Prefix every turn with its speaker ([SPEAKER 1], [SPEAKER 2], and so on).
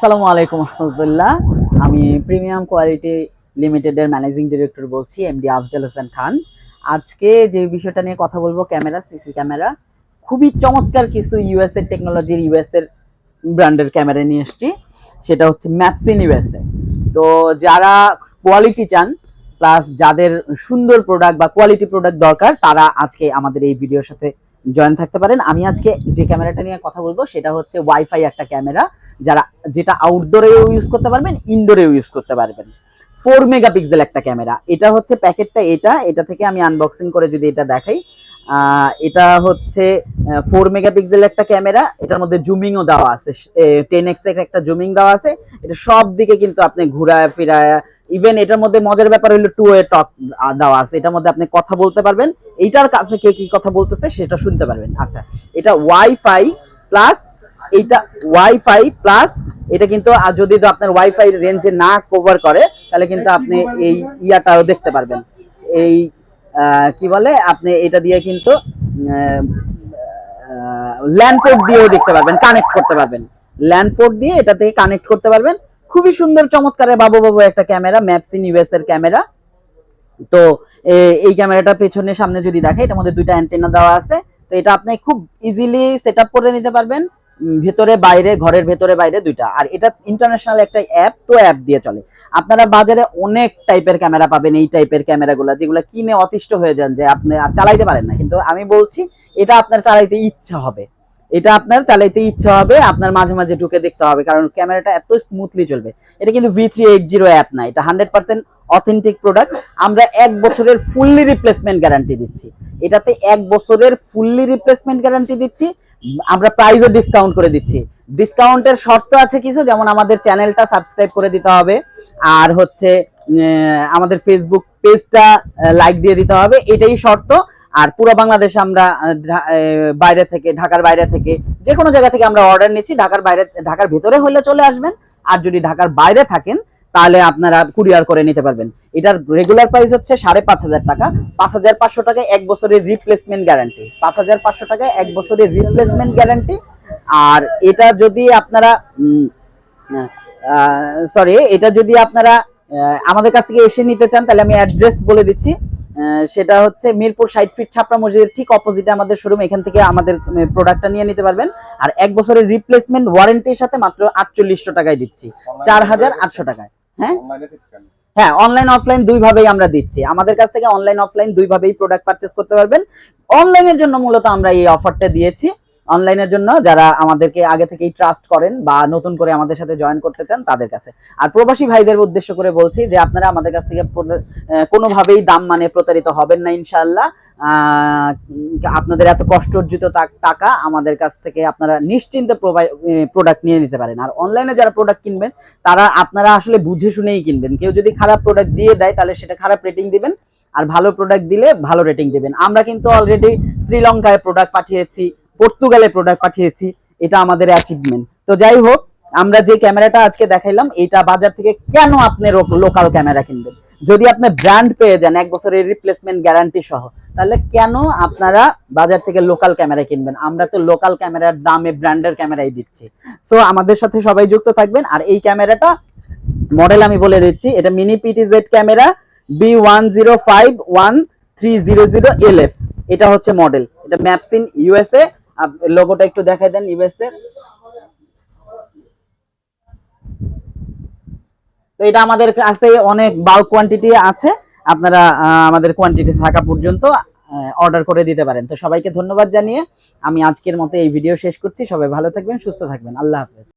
[SPEAKER 1] আসসালামু আলাইকুম রহমতুল্লাহ। আমি প্রিমিয়াম কোয়ালিটি লিমিটেডের ম্যানেজিং ডিরেক্টর বলছি, এমডি আফজাল হোসেন খান। আজকে যে বিষয়টা নিয়ে কথা বলবো, ক্যামেরা, সিসি ক্যামেরা, খুবই চমৎকার কিছু ইউএস এর টেকনোলজির, ইউএস এর ব্র্যান্ডের ক্যামেরা নিয়ে এসেছি। সেটা হচ্ছে ম্যাপসিন ইউএসএ। তো যারা কোয়ালিটি চান প্লাস যাদের সুন্দর প্রোডাক্ট বা কোয়ালিটি প্রোডাক্ট দরকার, তারা আজকে আমাদের এই ভিডিওর সাথে জয়েন থাকতে পারেন। আমি আজকে যে ক্যামেরাটা নিয়ে কথা বলবো সেটা হচ্ছে ওয়াইফাই একটা ক্যামেরা, যেটা আউটডোরেও ইউজ করতে পারবেন, ইনডোরেও ইউজ করতে পারবেন। 4 মেগাপিক্সেল একটা ক্যামেরা। এটা হচ্ছে প্যাকেটটা, এটা থেকে আমি আনবক্সিং করে যদি এটা দেখাই, এটা হচ্ছে 4 মেগাপিক্সেল একটা ক্যামেরা। এটার মধ্যে জুমিংও দেওয়া আছে, 10x এর একটা জুমিং দেওয়া আছে। এটা সব দিকে কিন্তু আপনি ঘুরায় ফিরায়, ইভেন এটার মধ্যে মজার ব্যাপার হলো 2 ওয়ে টক দেওয়া আছে। এটার মধ্যে আপনি কথা বলতে পারবেন, এইটার কাছে কে কি কথা বলতেছে সেটা শুনতে পারবেন। আচ্ছা, এটা ওয়াইফাই প্লাস, এটা কিন্তু যদি আপনার ওয়াইফাই রেঞ্জে না কভার করে, তাহলে কিন্তু আপনি এই ইয়াটাও দেখতে পারবেন। এই কি বলে, আপনি এটা দিয়ে কিন্তু ল্যান্ড পোর্ট দিয়েও দেখতে পারবেন, কানেক্ট করতে পারবেন। ল্যান্ড পোর্ট দিয়ে এটা থেকে কানেক্ট করতে পারবেন। খুবই সুন্দর চমৎকার বাবু একটা ক্যামেরা, ম্যাপসিন ইউএস এর ক্যামেরা। তো এই ক্যামেরাটা পেছনে সামনে যদি দেখে, এটার মধ্যে দুইটা অ্যান্টেনা দেওয়া আছে। তো এটা আপনি খুব ইজিলি সেট আপ করে নিতে পারবেন, ভেতরে বাইরে, ঘরের ভেতরে বাইরে দুইটা। আর এটা ইন্টারন্যাশনাল একটা অ্যাপ, তো অ্যাপ দিয়ে চলে। আপনারা বাজারে অনেক টাইপের ক্যামেরা পাবেন, এই টাইপের ক্যামেরাগুলো যেগুলো কিনে অতিষ্ঠ হয়ে যান যে আপনি আর চালাইতে পারেন না। কিন্তু আমি বলছি, এটা আপনার চালাইতে ইচ্ছা হবে, আপনার মাঝে মাঝে ঢুকে দেখতে হবে, কারণ ক্যামেরাটা এত স্মুথলি চলবে। এটা কিন্তু V380 অ্যাপ না, এটা 100% অথেন্টিক প্রোডাক্ট। আমরা 1 বছরের ফুললি রিপ্লেসমেন্ট গ্যারান্টি দিচ্ছি। এটাতে 1 বছরের ফুললি রিপ্লেসমেন্ট গ্যারান্টি দিচ্ছি। আমরা প্রাইসও ডিসকাউন্ট করে দিচ্ছি। ডিসকাউন্টের শর্ত আছে কিছু, যেমন আমাদের চ্যানেলটা সাবস্ক্রাইব করে দিতে হবে, আর হচ্ছে আমাদের ফেসবুক পেজটা লাইক দিয়ে দিতে হবে, এটাই শর্ত। আর পুরো বাংলাদেশে আমরা বাইরে থেকে, ঢাকার বাইরে থেকে, যে কোনো জায়গা থেকে আমরা অর্ডার নিচ্ছি। ঢাকার ভেতরে হলে চলে আসবেন, আর যদি ঢাকার বাইরে থাকেন তাহলে আপনারা কুরিয়ার করে নিতে পারবেন। এটার রেগুলার প্রাইস হচ্ছে 5,500 টাকা। 5,500 টাকায় 1 বছরের রিপ্লেসমেন্ট গ্যারান্টি। 5,500 টাকায় 1 বছরের রিপ্লেসমেন্ট গ্যারান্টি। আর এটা যদি আপনারা আমাদের কাছ থেকে এসে নিতে চান, তাহলে আমি অ্যাড্রেস বলে দিচ্ছি। সেটা হচ্ছে মিরপুর 60 ফিট ছাপড়া মসজিদের ঠিক অপোজিটে আমাদের শোরুম। এখান থেকে আমাদের প্রোডাক্টটা নিয়ে নিতে পারবেন। আর 1 বছরের রিপ্লেসমেন্ট ওয়ারেন্টির সাথে মাত্র 4800 টাকায় দিচ্ছি, 4800 টাকায়। হ্যাঁ, অনলাইন অফলাইন দুই ভাবেই আমরা দিচ্ছি। আমাদের কাছ থেকে অনলাইন অফলাইন দুই ভাবেই প্রোডাক্ট পারচেজ করতে পারবেন। অনলাইনের জন্য মূলত আমরা এই অফারটা দিয়েছি। অনলাইনের জন্য যারা আমাদেরকে আগে থেকেই ট্রাস্ট করেন বা নতুন করে আমাদের সাথে জয়েন করতে চান, তাদের কাছে। আর প্রবাসী ভাইদের উদ্দেশ্য করে বলছি যে আপনারা আমাদের কাছ থেকে কোনোভাবেই দাম মানে প্রতারিত হবেন না ইনশাআল্লাহ। আপনাদের এত কষ্ট অর্জিত টাকা আমাদের কাছ থেকে আপনারা নিশ্চিন্তে প্রোডাক্ট নিয়ে নিতে পারেন। আর অনলাইনে যারা প্রোডাক্ট কিনবেন, আপনারা আসলে বুঝে শুনেই কিনবেন। কেউ যদি খারাপ প্রোডাক্ট দিয়ে দেয়, তাহলে সেটা খারাপ রেটিং দিবেন, আর ভালো প্রোডাক্ট দিলে ভালো রেটিং দিবেন। আমরা কিন্তু অলরেডি শ্রীলঙ্কায় প্রোডাক্ট পাঠিয়েছি, পর্তুগালে প্রোডাক্ট পাঠিয়েছি, এটা আমাদের অ্যাচিভমেন্ট। তো যাই হোক, আমরা যে ক্যামেরাটা আজকে দেখাইলাম, এটা বাজার থেকে কেন আপনি লোকাল ক্যামেরা কিনবেন? যদি আপনি ব্র্যান্ড পেয়ে যান 1 বছরের রিপ্লেসমেন্ট গ্যারান্টি সহ, তাহলে কেন আপনারা বাজার থেকে লোকাল ক্যামেরা কিনবেন? আমরা তো লোকাল ক্যামেরার দামে ব্র্যান্ডের ক্যামেরাই দিচ্ছি। সো আমাদের সাথে সবাই যুক্ত থাকবেন। আর এই ক্যামেরাটা মডেল আমি বলে দিচ্ছি, এটা মিনি PTZ ক্যামেরা B10513000LF, এটা হচ্ছে মডেল। এটা ম্যাপসিন ইউএসএ। লোগোটা একটু দেখাই দেন ইউএসএ। তো এটা আমাদের কাছে অনেক বাল্ক কোয়ান্টিটি আছে, আপনারা আমাদের কোয়ান্টিটি থাকা পর্যন্ত অর্ডার করে দিতে পারেন। তো সবাইকে ধন্যবাদ জানিয়ে আমি আজকের মতো এই ভিডিও শেষ করছি। সবাই ভালো থাকবেন, সুস্থ থাকবেন। আল্লাহ হাফেজ।